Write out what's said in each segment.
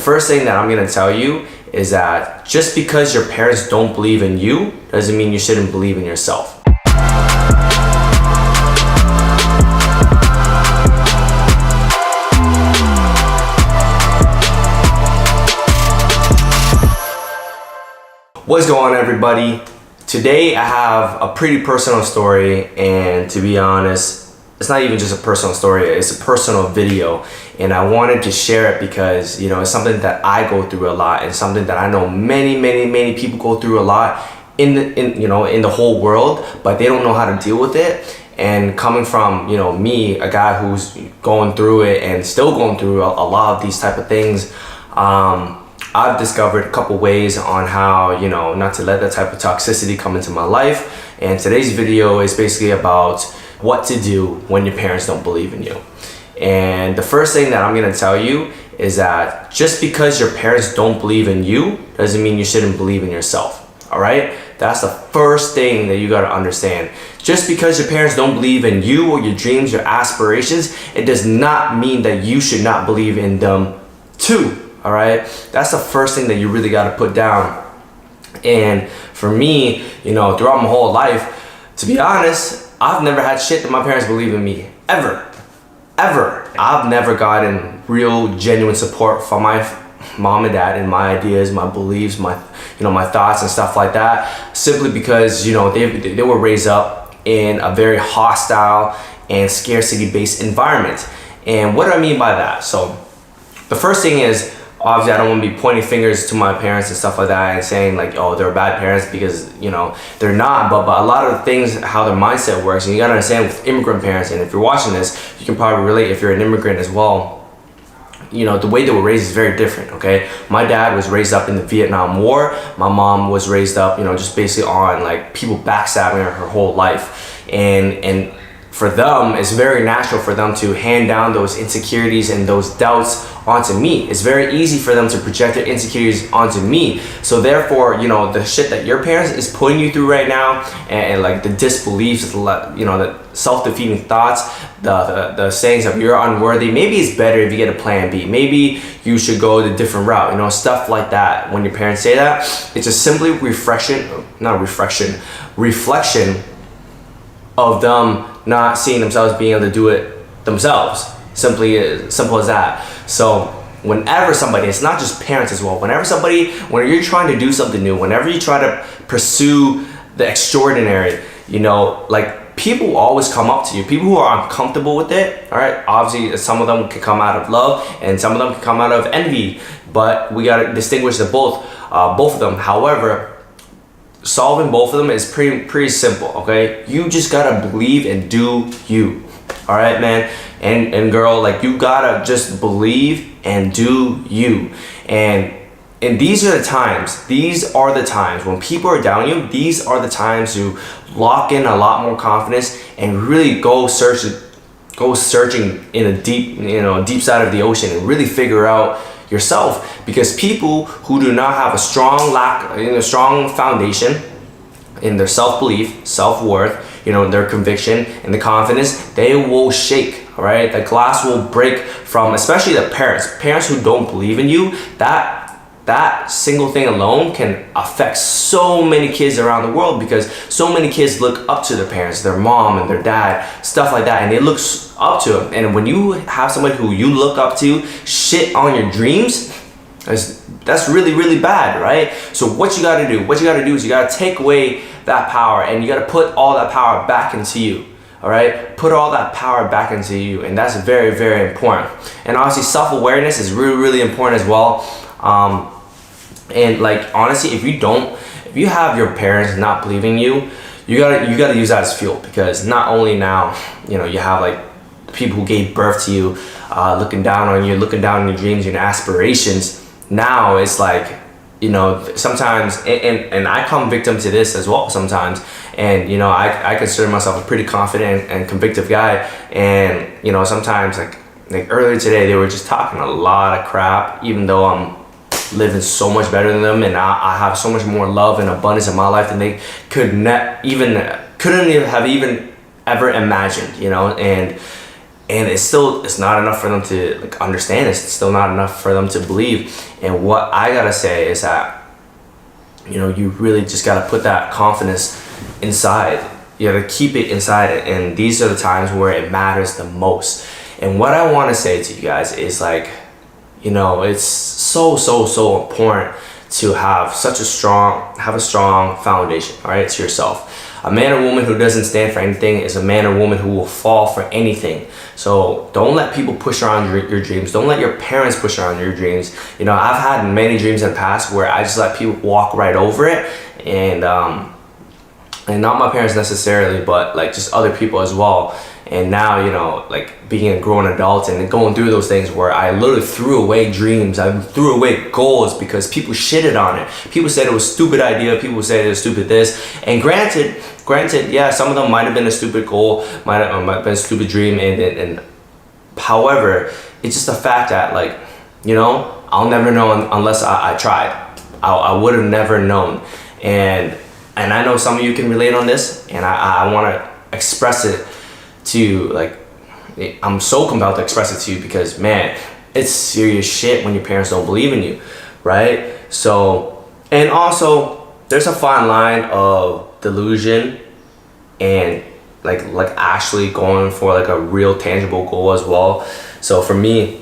first thing that I'm gonna tell you is that just because your parents don't believe in you doesn't mean you shouldn't believe in yourself. What's going on, everybody? Today I have a pretty personal story, and to be honest, it's not even just a personal story, it's a personal video, and I wanted to share it because, you know, it's something that I go through a lot and something that I know many people go through a lot in the whole world, but they don't know how to deal with it. And coming from, you know, me, a guy who's going through it and still going through a lot of these type of things, I've discovered a couple ways on how, you know, not to let that type of toxicity come into my life. And today's video is basically about what to do when your parents don't believe in you. And the first thing that I'm gonna tell you is that just because your parents don't believe in you doesn't mean you shouldn't believe in yourself, all right? That's the first thing that you gotta understand. Just because your parents don't believe in you or your dreams, your aspirations, it does not mean that you should not believe in them too. All right, that's the first thing that you really got to put down. And for me, you know, throughout my whole life, to be honest, I've never had shit that my parents believe in me, ever. I've never gotten real, genuine support from my mom and dad in my ideas, my beliefs, my thoughts and stuff like that, simply because, you know, they were raised up in a very hostile and scarcity-based environment. And what do I mean by that? So the first thing is, obviously, I don't want to be pointing fingers to my parents and stuff like that and saying like, oh, they're bad parents, because, you know, they're not. But a lot of the things, how their mindset works, and you got to understand with immigrant parents, and if you're watching this, you can probably relate if you're an immigrant as well. You know, the way they were raised is very different, okay? My dad was raised up in the Vietnam War. My mom was raised up, you know, just basically on like people backstabbing her whole life. And for them, it's very natural for them to hand down those insecurities and those doubts onto me. It's very easy for them to project their insecurities onto me. So therefore, you know, the shit that your parents is putting you through right now, and like the disbeliefs, you know, the self-defeating thoughts, the sayings of you're unworthy, maybe it's better if you get a plan B. Maybe you should go the different route, you know, stuff like that. When your parents say that, it's just simply reflection of them not seeing themselves being able to do it themselves. Simple as that. So whenever somebody, it's not just parents as well, when you're trying to do something new, whenever you try to pursue the extraordinary, you know, like people always come up to you, people who are uncomfortable with it, all right? Obviously, some of them can come out of love and some of them can come out of envy, but we got to distinguish the both of them. However, solving both of them is pretty simple, okay? You just gotta believe and do you, all right, man? And girl, like, you gotta just believe and do you. And these are the times when people are down you, these are the times to lock in a lot more confidence and really go searching in a deep side of the ocean and really figure out yourself. Because people who do not have a strong foundation in their self-belief, self-worth, you know, their conviction and the confidence, they will shake, all right? The glass will break from, especially the parents who don't believe in you. That single thing alone can affect so many kids around the world, because so many kids look up to their parents, their mom and their dad, stuff like that, and they look up to them. And when you have somebody who you look up to shit on your dreams, that's really bad, right? So what you gotta do is you gotta take away that power, and you gotta put all that power back into you. All right, put all that power back into you, and that's very important. And obviously, self-awareness is really important as well. And like, honestly, if you have your parents not believing you, you gotta use that as fuel, because not only now, you know, you have like people who gave birth to you, looking down on you, looking down on your dreams and your aspirations. Now it's like, you know, sometimes, and I come victim to this as well sometimes. And, you know, I consider myself a pretty confident and convicted guy. And, you know, sometimes like earlier today, they were just talking a lot of crap, even though I'm living so much better than them, and I have so much more love and abundance in my life than they couldn't have even ever imagined, you know. And and it's not enough for them to like understand. It's still not enough for them to believe. And what I gotta say is that, you know, you really just gotta put that confidence inside. You gotta keep it inside, and these are the times where it matters the most. And what I want to say to you guys is, like, you know, it's so important to have a strong foundation, all right, to yourself. A man or woman who doesn't stand for anything is a man or woman who will fall for anything. So don't let people push around your dreams. Don't let your parents push around your dreams. You know, I've had many dreams in the past where I just let people walk right over it, and not my parents necessarily, but like just other people as well. And now, you know, like being a grown adult and going through those things where I literally threw away dreams, I threw away goals because people shitted on it. People said it was a stupid idea. People said it was stupid this. And granted, yeah, some of them might have been a stupid goal, might have been a stupid dream. And however, it's just the fact that, like, you know, I'll never know unless I tried. I would have never known. And I know some of you can relate on this, and I want to express it to, like, I'm so compelled to express it to you because, man, it's serious shit when your parents don't believe in you, right? So, and also there's a fine line of delusion and like actually going for like a real tangible goal as well. So for me,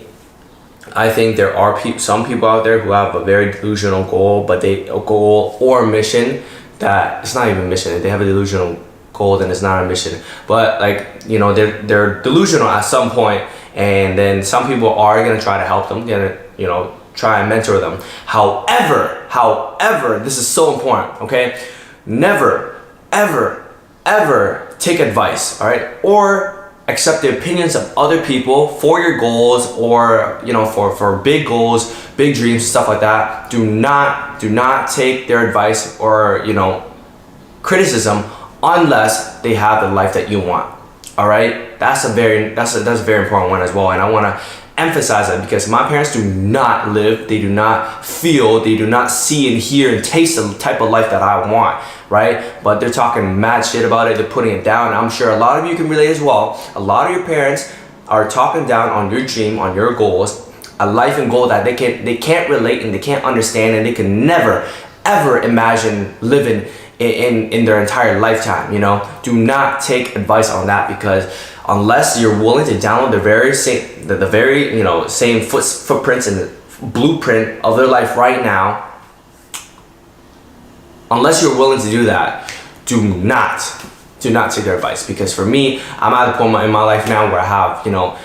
I think there are some people out there who have a very delusional goal, but a goal or mission that it's not even a mission. They have a delusional goal, then it's not a mission. But, like, you know, they're delusional at some point, and then some people are gonna try to help them, gonna, you know, try and mentor them. However, this is so important, okay? Never, ever take advice, all right? Or accept the opinions of other people for your goals, or, you know, for big goals, big dreams, stuff like that. Do not take their advice or, you know, criticism unless they have the life that you want. All right, that's a very important one as well. And I want to emphasize that because my parents do not live, they do not feel, they do not see and hear and taste the type of life that I want, right? But they're talking mad shit about it, they're putting it down. I'm sure a lot of you can relate as well. A lot of your parents are talking down on your dream, on your goals, a life and goal that they can't relate and they can't understand, and they can never ever imagine living in their entire lifetime. You know, do not take advice on that, because unless you're willing to download the very same footprints and blueprint of their life right now, unless you're willing to do that, do not take their advice. Because for me, I'm at a point in my life now where I have, you know,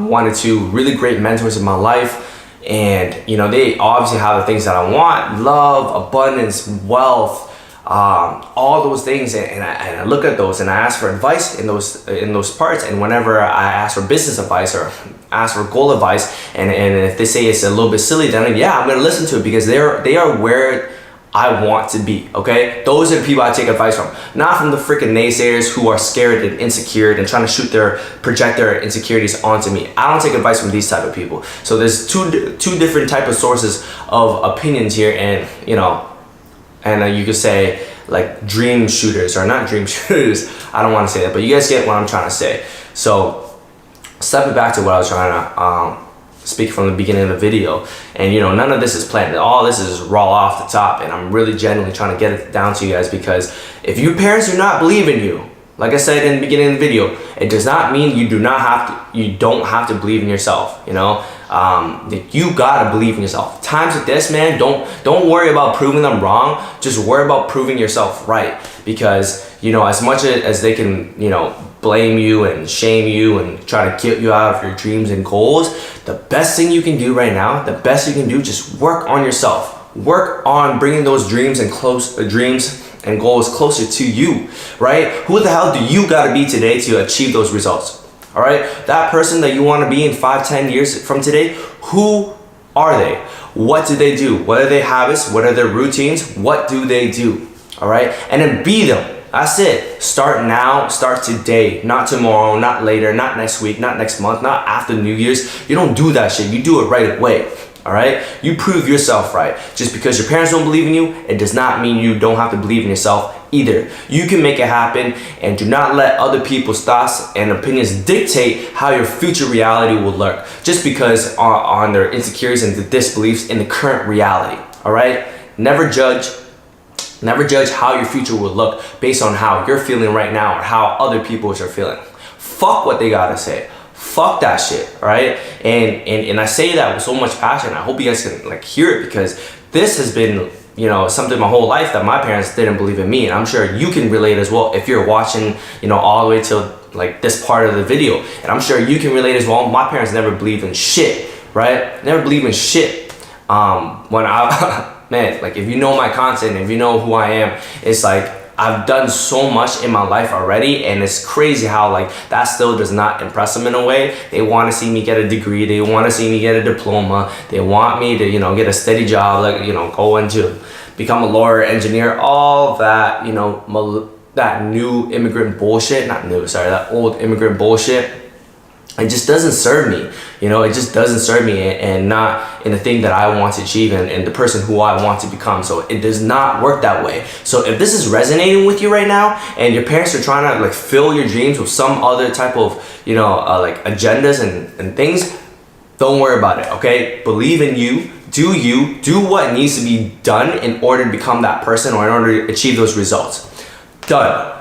one or two really great mentors in my life. And, you know, they obviously have the things that I want: love, abundance, wealth, all those things. And I look at those and I ask for advice in those parts. And whenever I ask for business advice or ask for goal advice, and if they say it's a little bit silly, then I'm going to listen to it, because they are where I want to be, okay? Those are the people I take advice from, not from the freaking naysayers who are scared and insecure and trying to project their insecurities onto me. I don't take advice from these type of people. So there's two different type of sources of opinions here, and, you know, and you could say like dream shooters, or not dream shooters. I don't want to say that, but you guys get what I'm trying to say. So stepping back to what I was trying to speak from the beginning of the video, and, you know, none of this is planned. All this is raw off the top, and I'm really genuinely trying to get it down to you guys, because if your parents do not believe in you, like I said in the beginning of the video, it does not mean you don't have to believe in yourself. You know, you gotta believe in yourself. Times like this, man, don't worry about proving them wrong. Just worry about proving yourself right, because, you know, as much as they can, you know, blame you and shame you and try to get you out of your dreams and goals, the best thing you can do right now, just work on yourself. Work on bringing those dreams and goals closer to you, right? Who the hell do you gotta be today to achieve those results? All right, that person that you want to be in 5-10 years from today, who are they? What do they do? What are their habits? What are their routines? What do they do? All right, and then be them. That's it. Start now, start today, not tomorrow, not later, not next week, not next month, not after New Year's. You don't do that shit. You do it right away. All right, you prove yourself right. Just because your parents don't believe in you, it does not mean you don't have to believe in yourself either. You can make it happen, and do not let other people's thoughts and opinions dictate how your future reality will look, just because on their insecurities and the disbeliefs in the current reality. All right, never judge how your future will look based on how you're feeling right now or how other people are feeling. Fuck what they gotta say. Fuck that shit, all right? And I say that with so much passion. I hope you guys can like hear it, because this has been, you know, something my whole life that my parents didn't believe in me, and I'm sure you can relate as well if you're watching, you know, all the way till like this part of the video, and I'm sure you can relate as well. My parents never believed in shit, right? Never believed in shit. When I man, like, if you know my content, if you know who I am, it's like I've done so much in my life already, and it's crazy how like that still does not impress them in a way. They want to see me get a degree, they want to see me get a diploma, they want me to, you know, get a steady job, like, you know, go into become a lawyer, engineer, all that, you know, that new immigrant bullshit, not new, sorry, that old immigrant bullshit. It just doesn't serve me, you know, it just doesn't serve me, and not in the thing that I want to achieve and the person who I want to become. So it does not work that way. So if this is resonating with you right now, and your parents are trying to like fill your dreams with some other type of, you know, like agendas and things, don't worry about it, okay? Believe in you, do what needs to be done in order to become that person, or in order to achieve those results. Done.